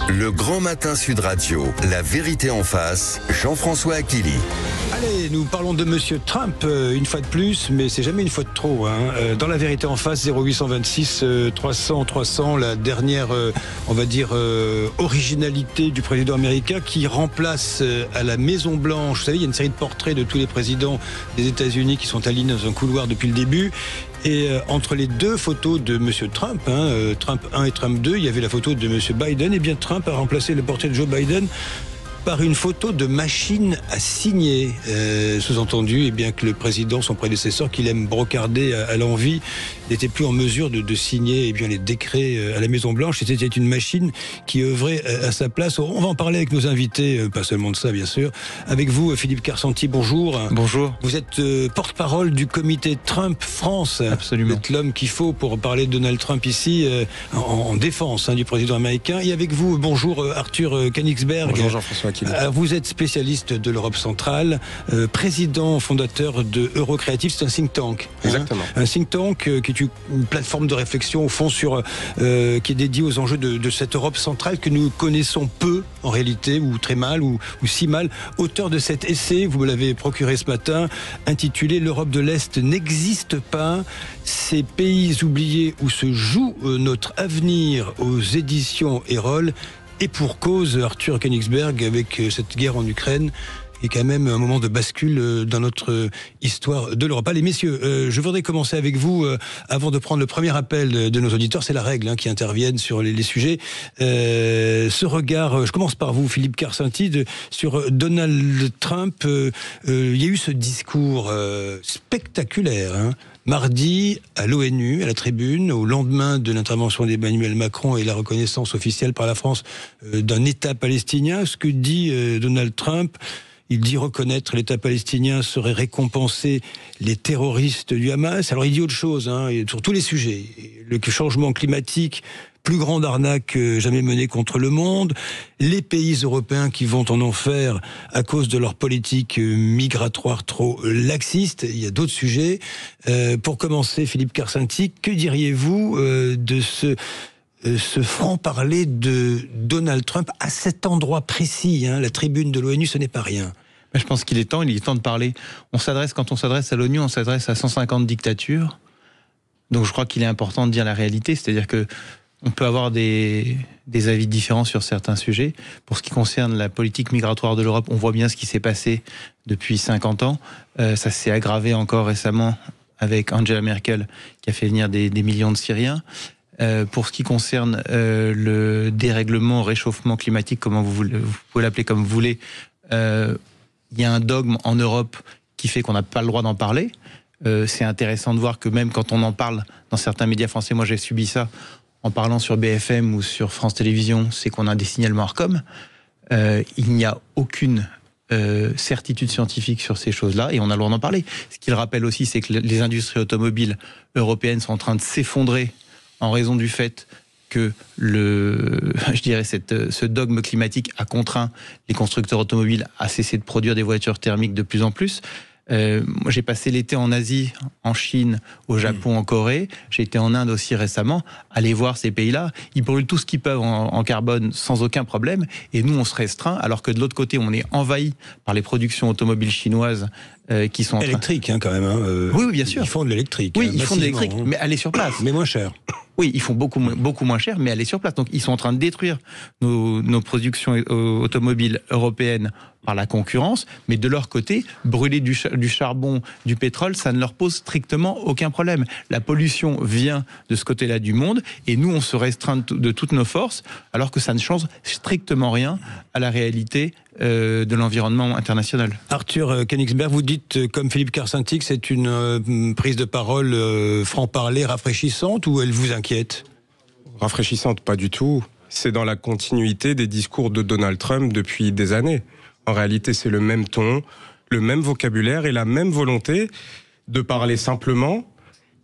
Le Grand Matin Sud Radio, la vérité en face, Jean-François Achilly. Allez, nous parlons de Monsieur Trump une fois de plus, mais c'est jamais une fois de trop. Dans la vérité en face, 0826 300 300, la dernière, on va dire, originalité du président américain qui remplace à la Maison Blanche. Vous savez, il y a une série de portraits de tous les présidents des États-Unis qui sont alignés dans un couloir depuis le début. Et entre les deux photos de Monsieur Trump, Trump 1 et Trump 2, il y avait la photo de Monsieur Biden. Et bien Trump a remplacé le portrait de Joe Biden par une photo de machine à signer. Sous-entendu, bien que le président, son prédécesseur, qu'il aime brocarder à l'envi, n'était plus en mesure de signer bien les décrets à la Maison-Blanche. C'était une machine qui œuvrait à sa place. On va en parler avec nos invités, pas seulement de ça, bien sûr. Avec vous, Philippe Carsanti, bonjour. Bonjour. Vous êtes porte-parole du comité Trump France. Absolument. Vous êtes l'homme qu'il faut pour parler de Donald Trump ici, en défense du président américain. Et avec vous, bonjour, Arthur Königsberg. Bonjour Jean-François Achilly. Vous êtes spécialiste de l'Europe centrale, président fondateur de Eurocreative, c'est un think tank. Exactement. Un think tank qui est une plateforme de réflexion au fond sur qui est dédiée aux enjeux de cette Europe centrale que nous connaissons peu en réalité, ou très mal, ou si mal. Auteur de cet essai, vous me l'avez procuré ce matin, intitulé L'Europe de l'Est n'existe pas, ces pays oubliés où se joue notre avenir, aux éditions Erol. Et pour cause, Arthur Königsberg, avec cette guerre en Ukraine, est quand même un moment de bascule dans notre histoire de l'Europe. Allez, messieurs, je voudrais commencer avec vous, avant de prendre le premier appel de nos auditeurs. C'est la règle qui interviennent sur les sujets. Ce regard, je commence par vous, Philippe Carsanti, sur Donald Trump. Il y a eu ce discours spectaculaire, mardi, à l'ONU, à la tribune, au lendemain de l'intervention d'Emmanuel Macron et la reconnaissance officielle par la France d'un État palestinien. Ce que dit Donald Trump, il dit reconnaître l'État palestinien serait récompenser les terroristes du Hamas. Alors il dit autre chose, sur tous les sujets. Le changement climatique, plus grande arnaque jamais menée contre le monde, les pays européens qui vont en enfer à cause de leur politique migratoire trop laxiste. Il y a d'autres sujets. Pour commencer, Philippe Carsanti, que diriez-vous de ce franc-parler de Donald Trump à cet endroit précis, la tribune de l'ONU, ce n'est pas rien. Je pense qu'il est temps de parler. Quand on s'adresse à l'ONU, on s'adresse à 150 dictatures. Donc je crois qu'il est important de dire la réalité, c'est-à-dire que on peut avoir des avis différents sur certains sujets. Pour ce qui concerne la politique migratoire de l'Europe, on voit bien ce qui s'est passé depuis 50 ans. Ça s'est aggravé encore récemment avec Angela Merkel, qui a fait venir des millions de Syriens. Pour ce qui concerne le dérèglement, réchauffement climatique, comment vous pouvez l'appeler comme vous voulez, il y a un dogme en Europe qui fait qu'on n'a pas le droit d'en parler. C'est intéressant de voir que même quand on en parle dans certains médias français, moi j'ai subi ça en parlant sur BFM ou sur France Télévisions, c'est qu'on a des signalements Arcom. Il n'y a aucune certitude scientifique sur ces choses-là et on a le droit d'en parler. Ce qu'il rappelle aussi, c'est que les industries automobiles européennes sont en train de s'effondrer en raison du fait que ce dogme climatique a contraint les constructeurs automobiles à cesser de produire des voitures thermiques de plus en plus. Moi, j'ai passé l'été en Asie, en Chine, au Japon, en Corée. J'ai été en Inde aussi récemment. Allez voir ces pays-là. Ils brûlent tout ce qu'ils peuvent en carbone sans aucun problème. Et nous, on se restreint, alors que de l'autre côté, on est envahi par les productions automobiles chinoises qui sont électriques quand même. Oui, bien sûr. Ils font de l'électrique. Oui, ils font de l'électrique, mais aller sur place. Mais moins cher. Oui, ils font beaucoup moins cher, mais aller sur place. Donc, ils sont en train de détruire nos productions automobiles européennes par la concurrence, mais de leur côté, brûler du charbon, du pétrole, ça ne leur pose strictement aucun problème. La pollution vient de ce côté-là du monde, et nous, on se restreint de toutes nos forces, alors que ça ne change strictement rien à la réalité de l'environnement international. Arthur Königsberg, vous dites, comme Philippe Carsanti, que c'est une prise de parole franc-parler rafraîchissante, ou elle vous inquiète ? Rafraîchissante, pas du tout. C'est dans la continuité des discours de Donald Trump depuis des années. En réalité, c'est le même ton, le même vocabulaire et la même volonté de parler simplement,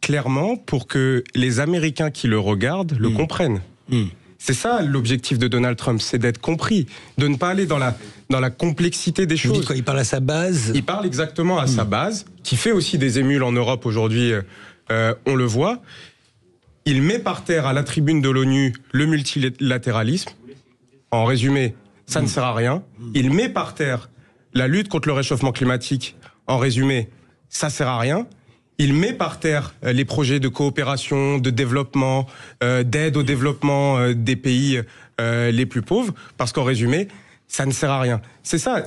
clairement, pour que les Américains qui le regardent le comprennent. C'est ça l'objectif de Donald Trump, c'est d'être compris, de ne pas aller dans la complexité des choses. Vous dites quoi, il parle à sa base ? Il parle exactement à sa base, qui fait aussi des émules en Europe aujourd'hui, on le voit. Il met par terre à la tribune de l'ONU le multilatéralisme. En résumé, ça ne sert à rien. Il met par terre la lutte contre le réchauffement climatique. En résumé, ça sert à rien. Il met par terre les projets de coopération, de développement, d'aide au développement des pays les plus pauvres, parce qu'en résumé, ça ne sert à rien. C'est ça.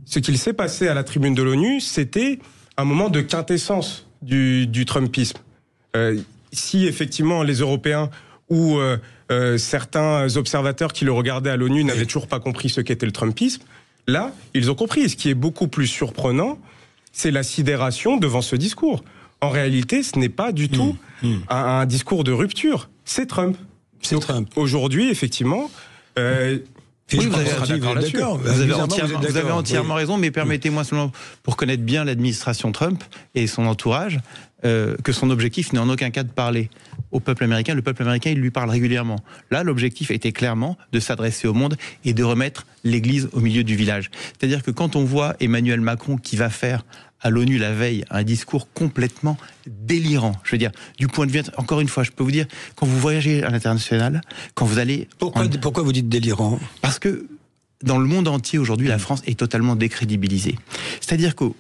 Ce qu'il s'est passé à la tribune de l'ONU, c'était un moment de quintessence du Trumpisme. Si effectivement les Européens ou certains observateurs qui le regardaient à l'ONU n'avaient toujours pas compris ce qu'était le Trumpisme, là, ils ont compris. Et ce qui est beaucoup plus surprenant, c'est la sidération devant ce discours. En réalité, ce n'est pas du tout un discours de rupture. C'est Trump. C'est Trump. Aujourd'hui, effectivement... Oui, vous avez entièrement raison, mais permettez-moi seulement, pour connaître bien l'administration Trump et son entourage, que son objectif n'est en aucun cas de parler au peuple américain. Le peuple américain, il lui parle régulièrement. Là, l'objectif était clairement de s'adresser au monde et de remettre l'église au milieu du village. C'est-à-dire que quand on voit Emmanuel Macron qui va faire à l'ONU la veille un discours complètement délirant, je veux dire, du point de vue, encore une fois, je peux vous dire, quand vous voyagez à l'international, quand vous allez... Pourquoi vous dites délirant ? Parce que dans le monde entier, aujourd'hui, la France est totalement décrédibilisée. C'est-à-dire qu'on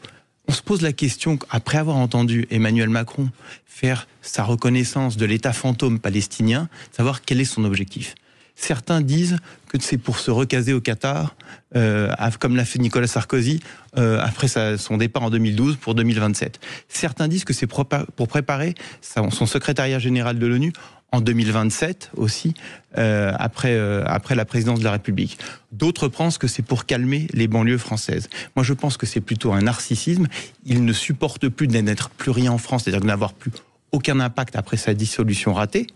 se pose la question, après avoir entendu Emmanuel Macron faire sa reconnaissance de l'État fantôme palestinien, de savoir quel est son objectif. Certains disent que c'est pour se recaser au Qatar, comme l'a fait Nicolas Sarkozy après son départ en 2012 pour 2027. Certains disent que c'est pour préparer son secrétariat général de l'ONU en 2027 aussi, après la présidence de la République. D'autres pensent que c'est pour calmer les banlieues françaises. Moi, je pense que c'est plutôt un narcissisme. Il ne supporte plus de n'être plus rien en France, c'est-à-dire de n'avoir plus aucun impact après sa dissolution ratée,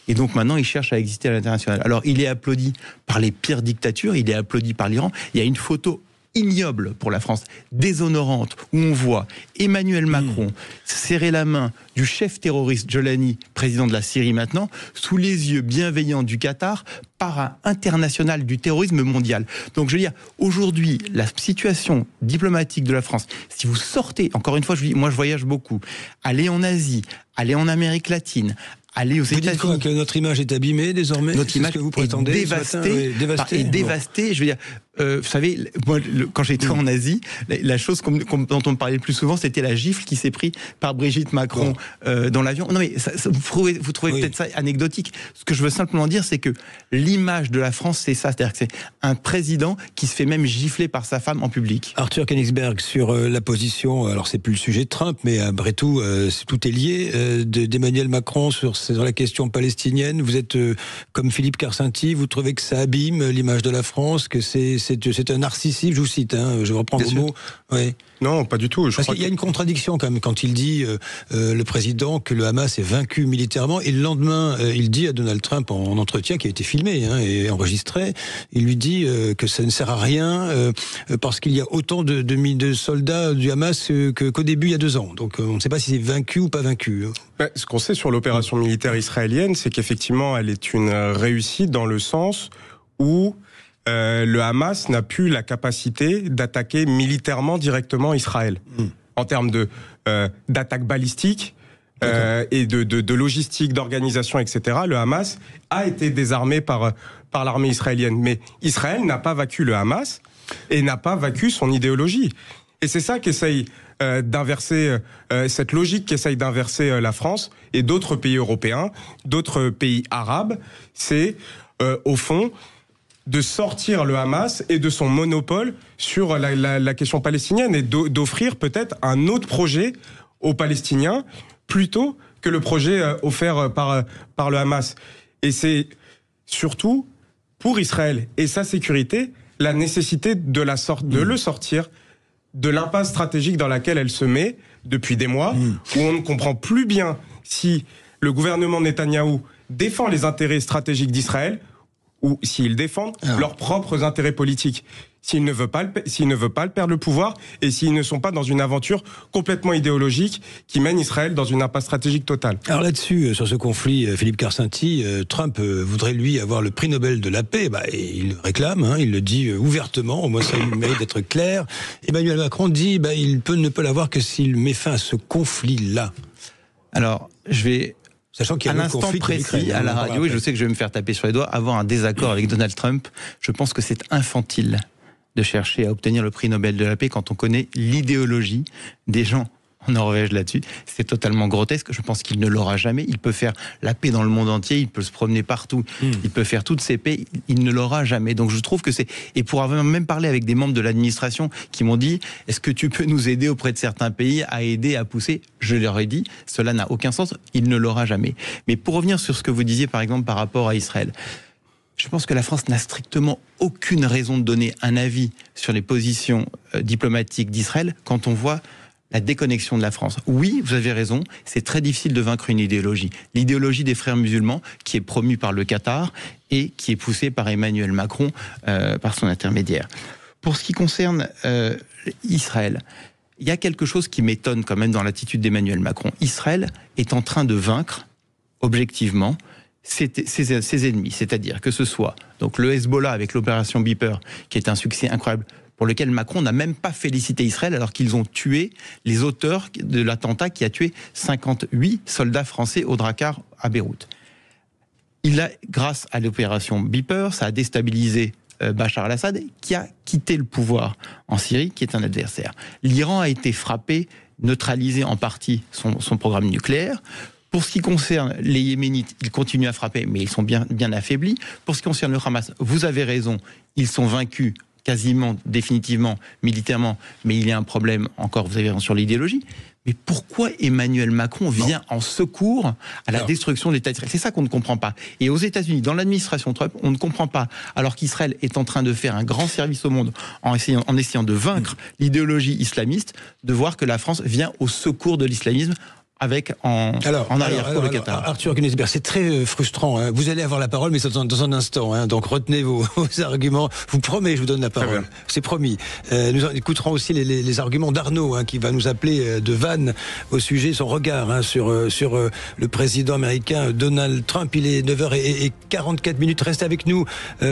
et donc maintenant il cherche à exister à l'international. Alors il est applaudi par les pires dictatures, il est applaudi par l'Iran. Il y a une photo ignoble pour la France, déshonorante, où on voit Emmanuel Macron serrer la main du chef terroriste Jolani, président de la Syrie maintenant, sous les yeux bienveillants du Qatar, parrain international du terrorisme mondial. Donc je veux dire, aujourd'hui, la situation diplomatique de la France, si vous sortez, encore une fois, moi je voyage beaucoup, allez en Asie, allez en Amérique latine, allez aux États-Unis. Vous dites quoi, que notre image est abîmée désormais ? Notre image que vous prétendez, est dévastée. Dévastée. Dévastée. Je veux dire, vous savez, moi, quand j'étais en Asie, la chose dont on me parlait le plus souvent, c'était la gifle qui s'est prise par Brigitte Macron dans l'avion. Non mais vous trouvez peut-être ça anecdotique. Ce que je veux simplement dire, c'est que l'image de la France, c'est ça. C'est-à-dire que c'est un président qui se fait même gifler par sa femme en public. Arthur Koenigsberg, sur la position, alors c'est plus le sujet de Trump, mais après tout, tout est lié, d'Emmanuel Macron sur la question palestinienne. Vous êtes comme Philippe Karsenty, vous trouvez que ça abîme l'image de la France, que c'est un narcissisme, je vous cite, je reprends vos mots. Ouais. Non, pas du tout. Parce qu'il y a une contradiction quand même quand il dit, le président, que le Hamas est vaincu militairement, et le lendemain, il dit à Donald Trump en entretien, qui a été filmé et enregistré, il lui dit que ça ne sert à rien parce qu'il y a autant de soldats du Hamas qu'au début il y a 2 ans. Donc on ne sait pas si c'est vaincu ou pas vaincu. Ce qu'on sait sur l'opération militaire israélienne, c'est qu'effectivement elle est une réussite dans le sens où le Hamas n'a plus la capacité d'attaquer militairement directement Israël. En termes d'attaque balistique et de logistique, d'organisation, etc. Le Hamas a été désarmé par l'armée israélienne. Mais Israël n'a pas vaincu le Hamas et n'a pas vaincu son idéologie. Et c'est ça qu'essaye d'inverser, cette logique qu'essaye d'inverser la France et d'autres pays européens, d'autres pays arabes. C'est, au fond, de sortir le Hamas et de son monopole sur la question palestinienne et d'offrir peut-être un autre projet aux Palestiniens plutôt que le projet offert par le Hamas. Et c'est surtout pour Israël et sa sécurité la nécessité de le sortir de l'impasse stratégique dans laquelle elle se met depuis des mois, où on ne comprend plus bien si le gouvernement Netanyahou défend les intérêts stratégiques d'Israël ou s'ils défendent leurs propres intérêts politiques. S'ils ne veulent pas perdre le pouvoir et s'ils ne sont pas dans une aventure complètement idéologique qui mène Israël dans une impasse stratégique totale. Alors là-dessus, sur ce conflit, Philippe Karsenty, Trump voudrait lui avoir le prix Nobel de la paix. Il le réclame, il le dit ouvertement, au moins ça lui mérite d'être clair. Emmanuel Macron dit il ne peut l'avoir que s'il met fin à ce conflit-là. Alors, Sachant qu'il y a à l'instant précis, à la radio, et je sais que je vais me faire taper sur les doigts, avoir un désaccord avec Donald Trump, je pense que c'est infantile de chercher à obtenir le prix Nobel de la paix quand on connaît l'idéologie des gens en Norvège là-dessus. C'est totalement grotesque. Je pense qu'il ne l'aura jamais. Il peut faire la paix dans le monde entier, il peut se promener partout, il peut faire toutes ces paix, il ne l'aura jamais. Donc je trouve que c'est... Et pour avoir même parlé avec des membres de l'administration qui m'ont dit « Est-ce que tu peux nous aider auprès de certains pays à aider, à pousser ?» Je leur ai dit « Cela n'a aucun sens, il ne l'aura jamais. » Mais pour revenir sur ce que vous disiez par exemple par rapport à Israël, je pense que la France n'a strictement aucune raison de donner un avis sur les positions diplomatiques d'Israël quand on voit la déconnexion de la France. Oui, vous avez raison, c'est très difficile de vaincre une idéologie. L'idéologie des frères musulmans, qui est promue par le Qatar et qui est poussée par Emmanuel Macron par son intermédiaire. Pour ce qui concerne Israël, il y a quelque chose qui m'étonne quand même dans l'attitude d'Emmanuel Macron. Israël est en train de vaincre, objectivement, ses ennemis. C'est-à-dire que ce soit donc le Hezbollah avec l'opération Beeper, qui est un succès incroyable, pour lequel Macron n'a même pas félicité Israël alors qu'ils ont tué les auteurs de l'attentat qui a tué 58 soldats français au Drakkar à Beyrouth. Grâce à l'opération Beeper, ça a déstabilisé Bachar al-Assad qui a quitté le pouvoir en Syrie, qui est un adversaire. L'Iran a été frappé, neutralisé en partie son programme nucléaire. Pour ce qui concerne les Yéménites, ils continuent à frapper, mais ils sont bien affaiblis. Pour ce qui concerne le Hamas, vous avez raison, ils sont vaincus quasiment, définitivement, militairement, mais il y a un problème, encore, vous avez raison, sur l'idéologie. Mais pourquoi Emmanuel Macron vient en secours à la destruction de l'État d'Israël ? C'est ça qu'on ne comprend pas. Et aux États-Unis, dans l'administration Trump, on ne comprend pas, alors qu'Israël est en train de faire un grand service au monde en essayant de vaincre l'idéologie islamiste, de voir que la France vient au secours de l'islamisme avec en arrière-cour le Qatar. Arthur Koenigsberg, c'est très frustrant. Hein. Vous allez avoir la parole, mais dans un instant. Hein. Donc retenez vos arguments. Je vous promets, je vous donne la parole. C'est promis. Nous écouterons aussi les arguments d'Arnaud, hein, qui va nous appeler de Vannes au sujet de son regard sur le président américain Donald Trump. Il est 9h44. Restez avec nous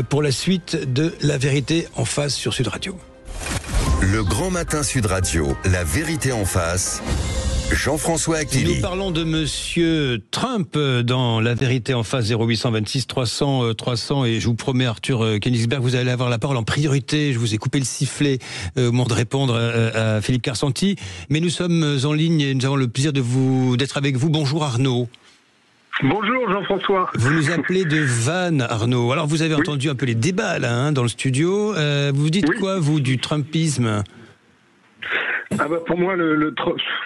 pour la suite de La Vérité en face sur Sud Radio. Le grand matin Sud Radio, La Vérité en face. Jean-François Aquili. Nous parlons de Monsieur Trump dans La Vérité en face, 0826 300 300, et je vous promets, Arthur Koenigsberg, vous allez avoir la parole en priorité. Je vous ai coupé le sifflet au moment de répondre à Philippe Carsanti, mais nous sommes en ligne et nous avons le plaisir d'être avec vous. Bonjour Arnaud. Bonjour Jean-François. Vous nous appelez de Vannes, Arnaud. Alors vous avez entendu un peu les débats là, dans le studio. Vous dites quoi, vous, du Trumpisme ? Pour moi, je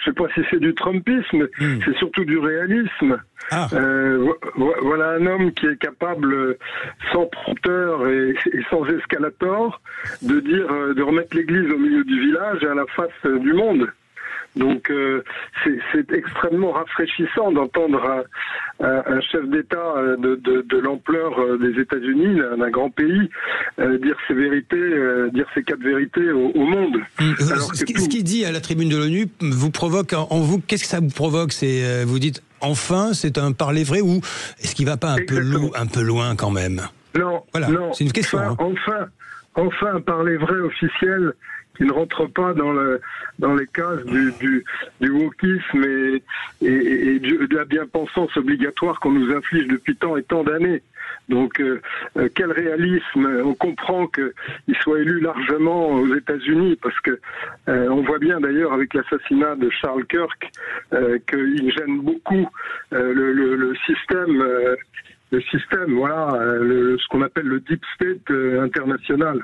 sais pas si c'est du Trumpisme, c'est surtout du réalisme. Voilà un homme qui est capable, sans prompteur et sans escalator, de remettre l'église au milieu du village et à la face du monde. Donc c'est extrêmement rafraîchissant d'entendre un chef d'État de l'ampleur des États-Unis, d'un grand pays, dire ses vérités, dire ses quatre vérités au monde. Ce qu'il dit à la tribune de l'ONU vous provoque en vous, qu'est-ce que ça vous provoque ? C'est vous dites enfin c'est un parler vrai, ou est-ce qu'il va pas un peu loin quand même ? Non, voilà, non, c'est une question. Enfin un parler vrai officiel qui ne rentre pas dans les cases du wokisme et de la bien-pensance obligatoire qu'on nous inflige depuis tant et tant d'années. Donc, quel réalisme. On comprend qu'il soit élu largement aux États-Unis, parce que on voit bien d'ailleurs avec l'assassinat de Charles Kirk qu'il gêne beaucoup le système. Voilà, ce qu'on appelle le deep state international.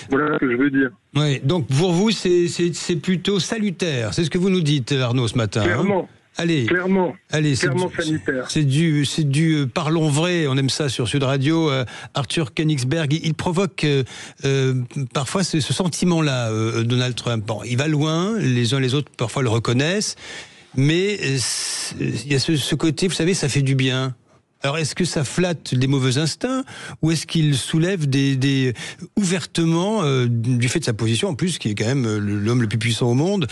Voilà ce que je veux dire. Oui, donc pour vous, c'est plutôt salutaire. C'est ce que vous nous dites, Arnaud, ce matin. Clairement. Allez, clairement sanitaire. C'est du parlons vrai, on aime ça sur Sud Radio. Arthur Koenigsberg, il provoque parfois ce sentiment-là, Donald Trump. Bon, il va loin, les uns les autres parfois le reconnaissent, mais il y a ce côté, vous savez, ça fait du bien. Alors, est-ce que ça flatte des mauvais instincts, ou est-ce qu'il soulève ouvertement, du fait de sa position, en plus, qui est quand même l'homme le plus puissant au monde,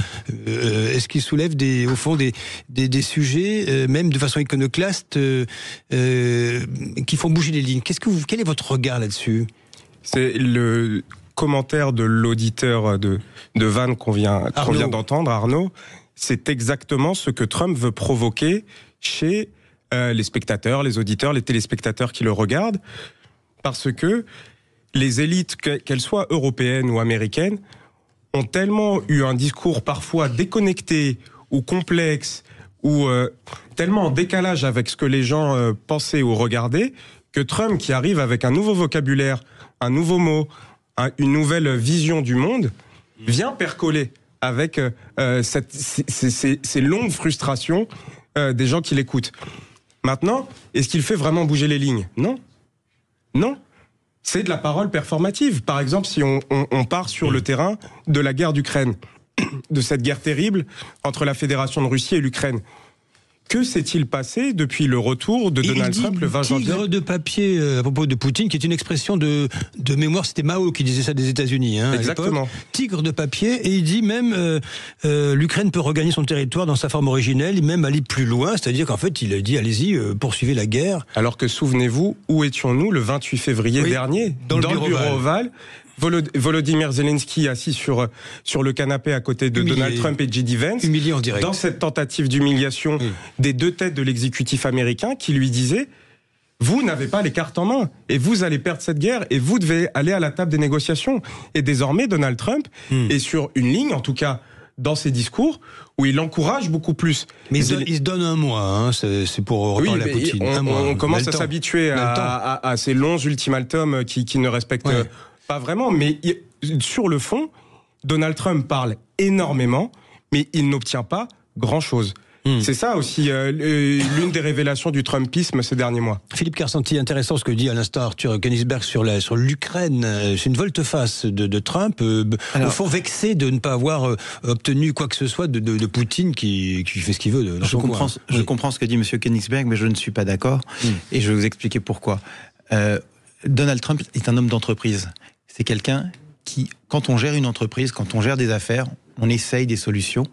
est-ce qu'il soulève au fond des sujets, même de façon iconoclaste, qui font bouger les lignes ? Quel est votre regard là-dessus ? C'est le commentaire de l'auditeur de Vannes qu'on vient d'entendre, Arnaud. C'est exactement ce que Trump veut provoquer chez les spectateurs, les auditeurs, les téléspectateurs qui le regardent, parce que les élites, qu'elles soient européennes ou américaines, ont tellement eu un discours parfois déconnecté ou complexe, ou tellement en décalage avec ce que les gens pensaient ou regardaient, que Trump, qui arrive avec un nouveau vocabulaire, un nouveau mot, une nouvelle vision du monde, vient percoler avec ces longues frustrations des gens qui l'écoutent. Maintenant, est-ce qu'il fait vraiment bouger les lignes ? Non. Non. C'est de la parole performative. Par exemple, si on part sur le terrain de la guerre d'Ukraine, de cette guerre terrible entre la Fédération de Russie et l'Ukraine. Que s'est-il passé depuis le retour de Donald Trump le 20 janvier ? Tigre de papier à propos de Poutine, qui est une expression de mémoire, c'était Mao qui disait ça des États-Unis. Exactement. Tigre de papier, et il dit même l'Ukraine peut regagner son territoire dans sa forme originelle, et même aller plus loin, c'est-à-dire qu'en fait il a dit allez-y, poursuivez la guerre. Alors que souvenez-vous, où étions-nous le 28 février dernier ? Dans le bureau ovale. Volodymyr Zelensky assis sur le canapé à côté de Donald Trump et J.D. Vance, humilié en direct. Dans cette tentative d'humiliation des deux têtes de l'exécutif américain qui lui disaient « Vous n'avez pas les cartes en main et vous allez perdre cette guerre et vous devez aller à la table des négociations. » Et désormais, Donald Trump est sur une ligne, en tout cas dans ses discours, où il encourage beaucoup plus. Mais il se donne un mois, c'est pour reparler à Poutine. On commence à s'habituer à ces longs ultimatums qui ne respectent pas vraiment, mais sur le fond, Donald Trump parle énormément, mais il n'obtient pas grand-chose. C'est ça aussi l'une des révélations du Trumpisme ces derniers mois. Philippe Carsanti, intéressant ce que dit à l'instant Arthur Koenigsberg sur l'Ukraine. C'est une volte-face de Trump, au fond vexé de ne pas avoir obtenu quoi que ce soit de Poutine qui fait ce qu'il veut dans son coin. Je comprends ce que dit M. Koenigsberg, mais je ne suis pas d'accord, et je vais vous expliquer pourquoi. Donald Trump est un homme d'entreprise. C'est quelqu'un qui, quand on gère une entreprise, quand on gère des affaires, on essaye des solutions,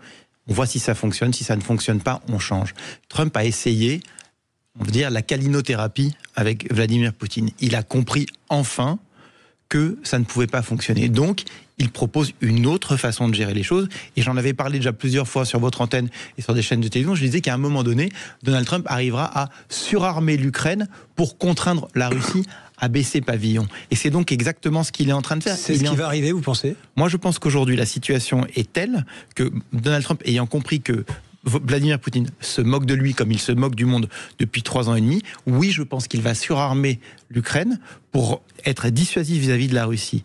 on voit si ça fonctionne, si ça ne fonctionne pas, on change. Trump a essayé, on va dire, la câlinothérapie avec Vladimir Poutine. Il a compris enfin que ça ne pouvait pas fonctionner. Donc, il propose une autre façon de gérer les choses. Et j'en avais parlé déjà plusieurs fois sur votre antenne et sur des chaînes de télévision. Je disais qu'à un moment donné, Donald Trump arrivera à surarmer l'Ukraine pour contraindre la Russie à baisser pavillon. Et c'est donc exactement ce qu'il est en train de faire. C'est ce qui va arriver, vous pensez ? Moi, je pense qu'aujourd'hui, la situation est telle que Donald Trump, ayant compris que Vladimir Poutine se moque de lui comme il se moque du monde depuis 3 ans et demi, oui, je pense qu'il va surarmer l'Ukraine pour être dissuasif vis-à-vis de la Russie.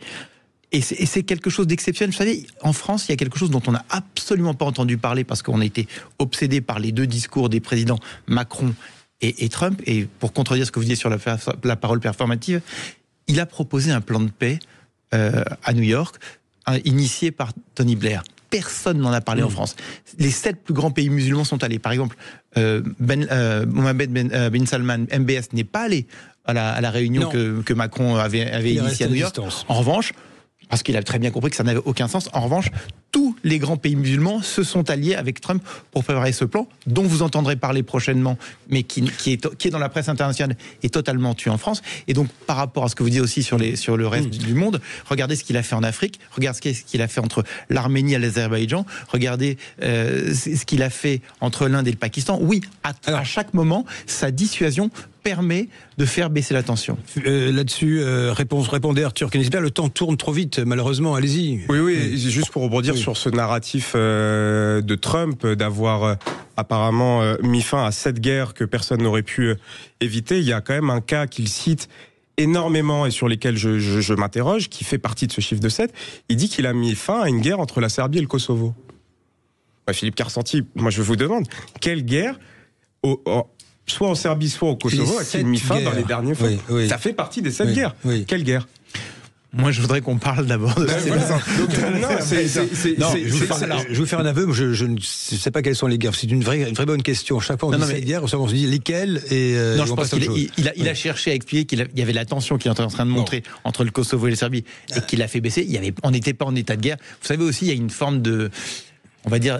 Et c'est quelque chose d'exceptionnel. Vous savez, en France, il y a quelque chose dont on n'a absolument pas entendu parler parce qu'on a été obsédé par les deux discours des présidents Macron et Trump. Et pour contredire ce que vous disiez sur la parole performative, il a proposé un plan de paix à New York, initié par Tony Blair. Personne n'en a parlé en France. Les 7 plus grands pays musulmans sont allés. Par exemple, Mohammed bin Salman, MBS, n'est pas allé à la réunion que Macron avait initiée à New York. En revanche, parce qu'il a très bien compris que ça n'avait aucun sens. En revanche, tous les grands pays musulmans se sont alliés avec Trump pour préparer ce plan, dont vous entendrez parler prochainement, mais qui est dans la presse internationale et totalement tué en France. Et donc, par rapport à ce que vous dites aussi sur le reste du monde, regardez ce qu'il a fait en Afrique, regardez ce qu'il a fait entre l'Arménie et l'Azerbaïdjan, regardez ce qu'il a fait entre l'Inde et le Pakistan. Oui, à chaque moment, sa dissuasion permet de faire baisser la tension. Là-dessus, répondez Arthur Koenigsberg, le temps tourne trop vite, malheureusement, allez-y. Oui, juste pour rebondir sur ce narratif de Trump, d'avoir apparemment mis fin à cette guerre que personne n'aurait pu éviter, il y a quand même un cas qu'il cite énormément et sur lesquels je m'interroge, qui fait partie de ce chiffre de 7, il dit qu'il a mis fin à une guerre entre la Serbie et le Kosovo. Philippe Carsanti, moi je vous demande, quelle guerre soit en Serbie, soit au Kosovo, a-t-il mis fin dans les derniers fois ? Ça fait partie des 7 guerres. Quelle guerre ? Moi, je voudrais qu'on parle d'abord de je vais vous faire un aveu, je ne sais pas quelles sont les guerres. C'est une vraie bonne question. Chaque fois on dit ces guerres, on se dit lesquelles et non, je pense qu'il a cherché à expliquer qu'il y avait la tension qu'il est en train de montrer entre le Kosovo et la Serbie et qu'il a fait baisser. On n'était pas en état de guerre. Vous savez aussi, il y a une forme de on va dire,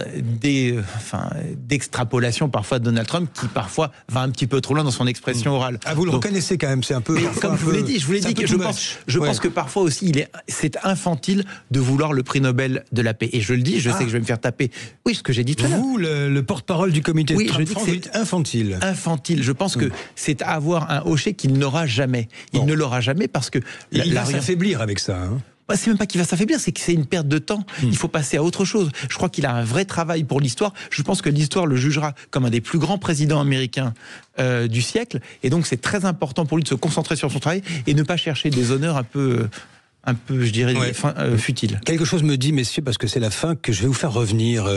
d'extrapolation parfois de Donald Trump, qui parfois va un petit peu trop loin dans son expression orale. Ah, vous le reconnaissez quand même, c'est un peu... Comme je vous l'ai dit, que je pense que parfois aussi, c'est infantile de vouloir le prix Nobel de la paix. Et je le dis, je sais que je vais me faire taper. Oui, ce que j'ai dit tout à l'heure. Vous, le porte-parole du comité de Trump, je dis que c'est infantile. Infantile. Je pense que c'est avoir un hocher qu'il n'aura jamais. Il ne l'aura jamais parce que... Il va s'affaiblir avec ça, hein. C'est même pas qu'il va s'affaiblir, c'est que c'est une perte de temps. Il faut passer à autre chose. Je crois qu'il a un vrai travail pour l'histoire. Je pense que l'histoire le jugera comme un des plus grands présidents américains du siècle. Et donc, c'est très important pour lui de se concentrer sur son travail et ne pas chercher des honneurs un peu, je dirais, futile. Quelque chose me dit, messieurs, parce que c'est la fin, que je vais vous faire revenir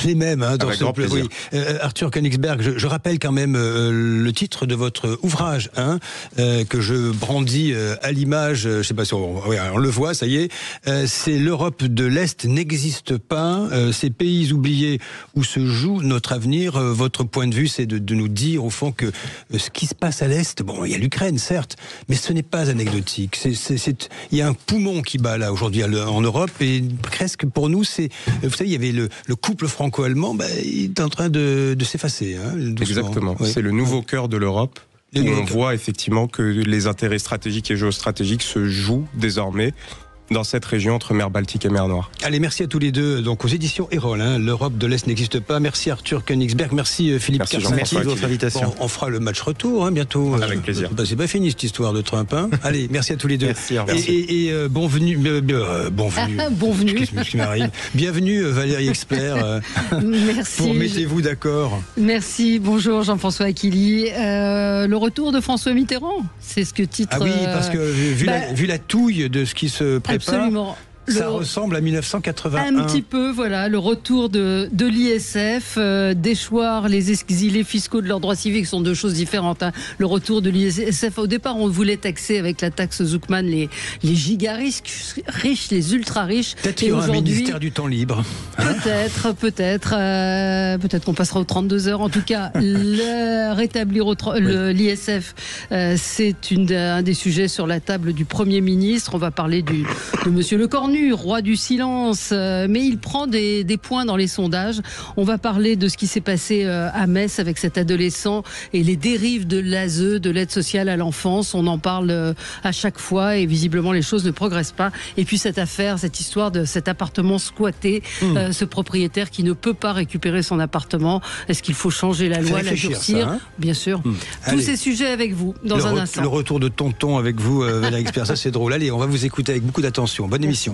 les mêmes dans avec ce grand plaisir. Oui. Arthur Koenigsberg, je rappelle quand même le titre de votre ouvrage, que je brandis à l'image. Je sais pas si on le voit, ça y est. C'est l'Europe de l'Est n'existe pas. Ces pays oubliés où se joue notre avenir. Votre point de vue, c'est de nous dire au fond que ce qui se passe à l'Est, bon, il y a l'Ukraine, certes, mais ce n'est pas anecdotique. Il y a un poumon qui bat là aujourd'hui en Europe, et presque pour nous, c'est, vous savez, il y avait le couple franco-allemand, il est en train de s'effacer. Exactement. Oui. C'est le nouveau cœur de l'Europe. Où on voit effectivement que les intérêts stratégiques et géostratégiques se jouent désormais dans cette région entre mer Baltique et mer Noire. Allez, merci à tous les deux. Donc aux éditions Erol, l'Europe de l'Est n'existe pas. Merci Arthur Koenigsberg, merci Philippe Kersati. Merci de votre invitation. On fera le match retour bientôt. Avec plaisir. C'est pas fini cette histoire de Trump. Allez, merci à tous les deux. Merci. Et bonvenue. Bonvenue. Qu'est-ce qui m'arrive? Bienvenue Valérie Expert. Merci. Pour mettez-vous d'accord. Merci. Bonjour Jean-François Aquili. Le retour de François Mitterrand, c'est ce que titre. Ah oui, parce que vu la touille de ce qui se prépare. Absolument. Ça ressemble à 1981. Un petit peu, voilà, le retour de l'ISF, déchoir les exilés fiscaux de leurs droits civiques sont deux choses différentes. Le retour de l'ISF, au départ, on voulait taxer avec la taxe Zuckman les giga riches, les ultra riches. Peut-être qu'il y aura un ministère du temps libre. Peut-être qu'on passera aux 32 heures. En tout cas, rétablir l'ISF, c'est un des sujets sur la table du Premier ministre. On va parler de Monsieur Lecornu, roi du silence, mais il prend des points dans les sondages. On va parler de ce qui s'est passé à Metz avec cet adolescent et les dérives de l'ASE, de l'aide sociale à l'enfance. On en parle à chaque fois et visiblement les choses ne progressent pas. Et puis cette histoire de cet appartement squatté, ce propriétaire qui ne peut pas récupérer son appartement. Est-ce qu'il faut changer la loi, la durcir? Bien sûr. Tous ces sujets avec vous dans un instant. Le retour de Tonton avec vous, Valérie Expert, ça c'est drôle. Allez, on va vous écouter avec beaucoup d'attention. Bonne émission.